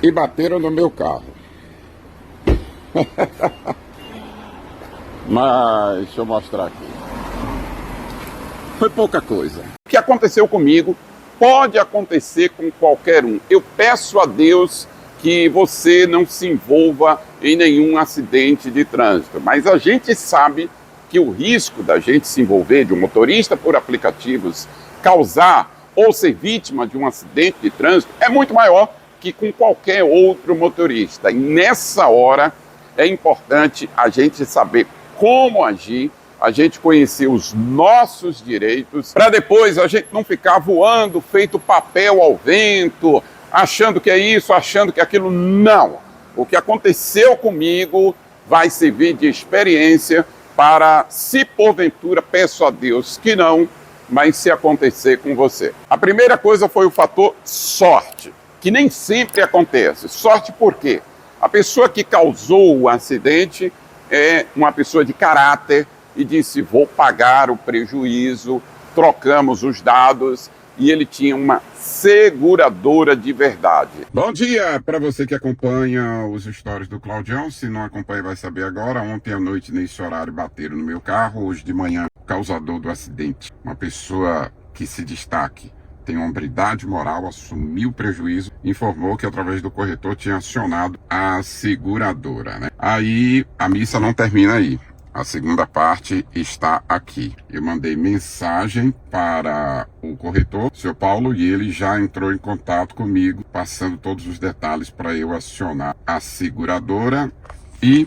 e bateram no meu carro. Mas deixa eu mostrar aqui. Foi pouca coisa. O que aconteceu comigo pode acontecer com qualquer um. Eu peço a Deus que você não se envolva em nenhum acidente de trânsito, mas a gente sabe que o risco da gente se envolver, de um motorista por aplicativos causar ou ser vítima de um acidente de trânsito é muito maior que com qualquer outro motorista. E nessa hora é importante a gente saber como agir, a gente conhecer os nossos direitos, para depois a gente não ficar voando feito papel ao vento, achando que é isso, achando que é aquilo. Não! O que aconteceu comigo vai servir de experiência para, se porventura, peço a Deus que não, mas se acontecer com você. A primeira coisa foi o fator sorte, que nem sempre acontece. Sorte por quê? A pessoa que causou o acidente é uma pessoa de caráter e disse, vou pagar o prejuízo, trocamos os dados e ele tinha uma seguradora de verdade. Bom dia para você que acompanha os stories do Claudião. Se não acompanha vai saber agora. Ontem à noite, nesse horário, bateram no meu carro. Hoje de manhã, o causador do acidente, uma pessoa que se destaque, tem hombridade moral, assumiu o prejuízo, informou que através do corretor tinha acionado a seguradora, né? Aí a missa não termina aí. A segunda parte está aqui. Eu mandei mensagem para o corretor, seu Paulo, e ele já entrou em contato comigo, passando todos os detalhes para eu acionar a seguradora e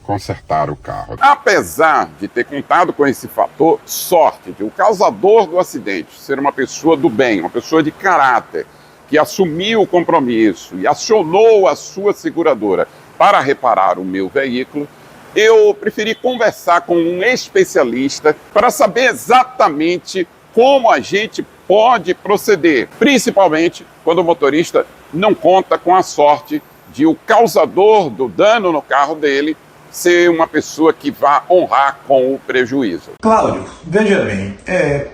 consertar o carro. Apesar de ter contado com esse fator sorte, de o causador do acidente ser uma pessoa do bem, uma pessoa de caráter, que assumiu o compromisso e acionou a sua seguradora para reparar o meu veículo, eu preferi conversar com um especialista para saber exatamente como a gente pode proceder, principalmente quando o motorista não conta com a sorte de o causador do dano no carro dele ser uma pessoa que vá honrar com o prejuízo. Cláudio, veja bem,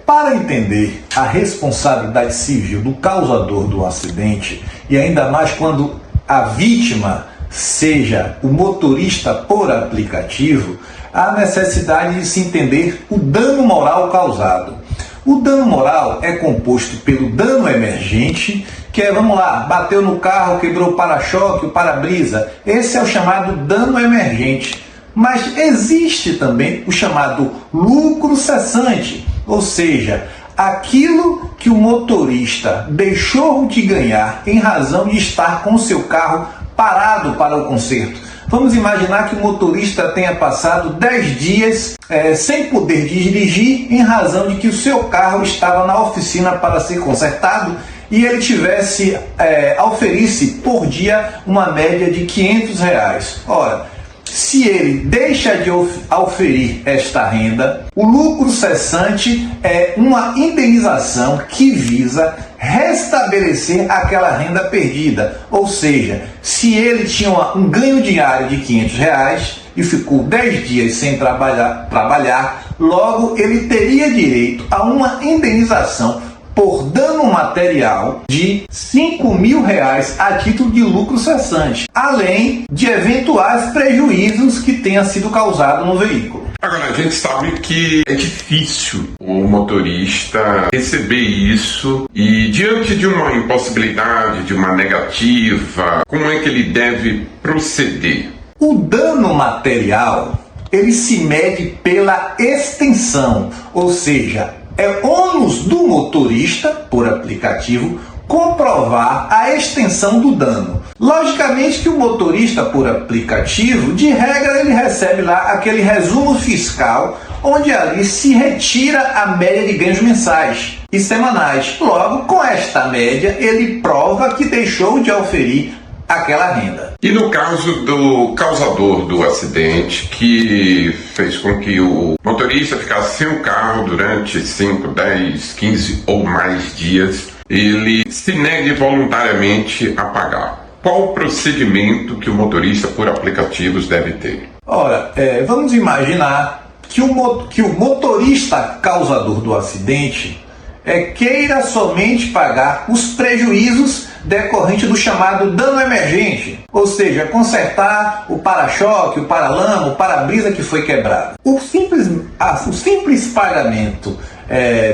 para entender a responsabilidade civil do causador do acidente, e ainda mais quando a vítima seja o motorista por aplicativo, há necessidade de se entender o dano moral causado. O dano moral é composto pelo dano emergente, que é, vamos lá, bateu no carro, quebrou o para-choque, o para-brisa. Esse é o chamado dano emergente. Mas existe também o chamado lucro cessante, ou seja, aquilo que o motorista deixou de ganhar em razão de estar com o seu carro parado para o conserto. Vamos imaginar que o motorista tenha passado 10 dias sem poder dirigir em razão de que o seu carro estava na oficina para ser consertado e ele tivesse, auferisse por dia uma média de R$500. Ora, se ele deixa de auferir esta renda, o lucro cessante é uma indenização que visa restabelecer aquela renda perdida. Ou seja, se ele tinha um ganho diário de R$500 e ficou 10 dias sem trabalhar, logo ele teria direito a uma indenização por dano material de R$5.000 a título de lucro cessante, além de eventuais prejuízos que tenha sido causado no veículo. Agora, a gente sabe que é difícil o motorista receber isso e, diante de uma impossibilidade, de uma negativa, como é que ele deve proceder? O dano material, ele se mede pela extensão, ou seja, é ônus do motorista, por aplicativo, comprovar a extensão do dano. Logicamente que o motorista por aplicativo, de regra, ele recebe lá aquele resumo fiscal, onde ali se retira a média de ganhos mensais e semanais. Logo, com esta média, ele prova que deixou de auferir aquela renda. E no caso do causador do acidente, que fez com que o motorista ficasse sem o carro durante 5, 10, 15 ou mais dias, ele se negue voluntariamente a pagar. Qual o procedimento que o motorista por aplicativos deve ter? Ora, vamos imaginar que o motorista causador do acidente queira somente pagar os prejuízos decorrente do chamado dano emergente, ou seja, consertar o para-choque, o para-lama, o para-brisa que foi quebrado. O simples pagamento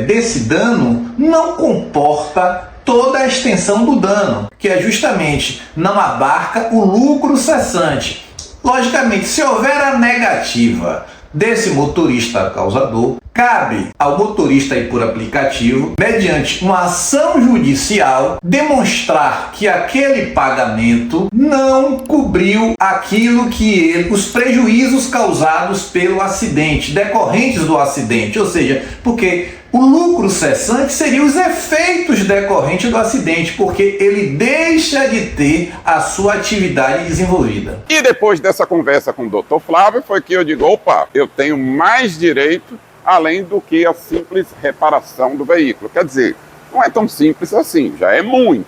desse dano não comporta toda a extensão do dano, que é justamente não abarca o lucro cessante. Logicamente, se houver a negativa desse motorista causador, cabe ao motorista ir por aplicativo, mediante uma ação judicial, demonstrar que aquele pagamento não cobriu aquilo que os prejuízos causados pelo acidente, decorrentes do acidente, ou seja, porque o lucro cessante seria os efeitos decorrentes do acidente, porque ele deixa de ter a sua atividade desenvolvida. E depois dessa conversa com o Dr. Flávio, foi que eu digo, opa, eu tenho mais direito além do que a simples reparação do veículo. Quer dizer, não é tão simples assim, já é muito.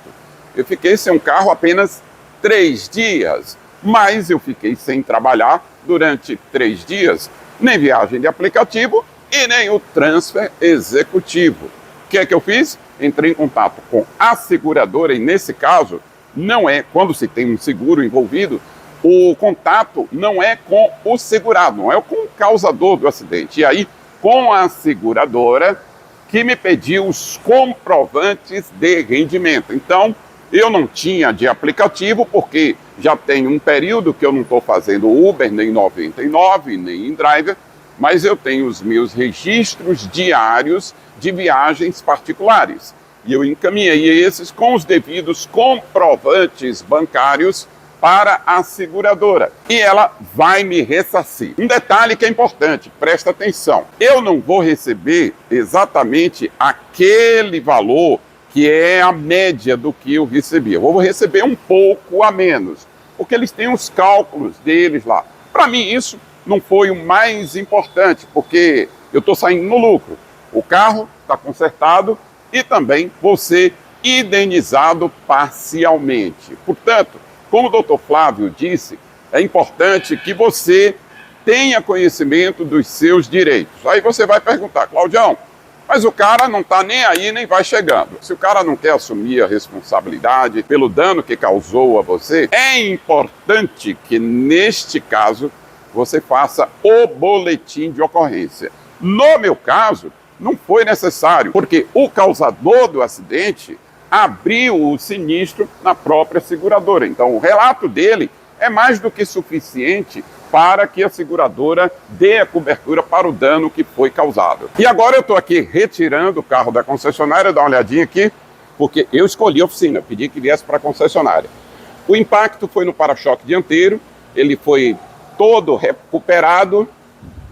Eu fiquei sem um carro apenas 3 dias, mas eu fiquei sem trabalhar durante 3 dias, nem viagem de aplicativo e nem o transfer executivo. O que é que eu fiz? Entrei em contato com a seguradora e nesse caso, não é, quando se tem um seguro envolvido, o contato não é com o segurado, não é com o causador do acidente. E aí, com a seguradora, que me pediu os comprovantes de rendimento. Então, eu não tinha de aplicativo, porque já tem um período que eu não estou fazendo Uber, nem 99, nem InDriver, mas eu tenho os meus registros diários de viagens particulares. E eu encaminhei esses com os devidos comprovantes bancários para a seguradora. E ela vai me ressarcir. Um detalhe que é importante, presta atenção. Eu não vou receber exatamente aquele valor que é a média do que eu recebi. Eu vou receber um pouco a menos, porque eles têm os cálculos deles lá. Para mim, isso não foi o mais importante, porque eu estou saindo no lucro. O carro está consertado e também vou ser indenizado parcialmente. Portanto, como o Dr. Flávio disse, é importante que você tenha conhecimento dos seus direitos. Aí você vai perguntar, Claudião, mas o cara não está nem aí, nem vai chegando. Se o cara não quer assumir a responsabilidade pelo dano que causou a você, é importante que, neste caso, você faça o boletim de ocorrência. No meu caso, não foi necessário, porque o causador do acidente abriu o sinistro na própria seguradora. Então, o relato dele é mais do que suficiente para que a seguradora dê a cobertura para o dano que foi causado. E agora eu estou aqui retirando o carro da concessionária, dá uma olhadinha aqui, porque eu escolhi a oficina, pedi que viesse para a concessionária. O impacto foi no para-choque dianteiro, ele foi todo recuperado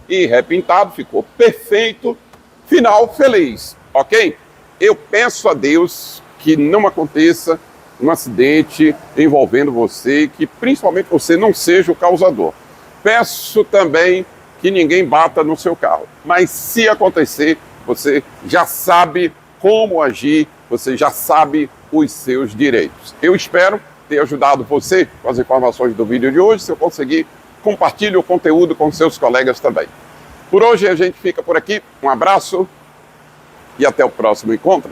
e repintado, ficou perfeito, final feliz, ok? Eu peço a Deus que não aconteça um acidente envolvendo você e que principalmente você não seja o causador. Peço também que ninguém bata no seu carro, mas se acontecer, você já sabe como agir, você já sabe os seus direitos. Eu espero ter ajudado você com as informações do vídeo de hoje. Se eu conseguir, compartilhe o conteúdo com seus colegas também. Por hoje a gente fica por aqui, um abraço e até o próximo encontro.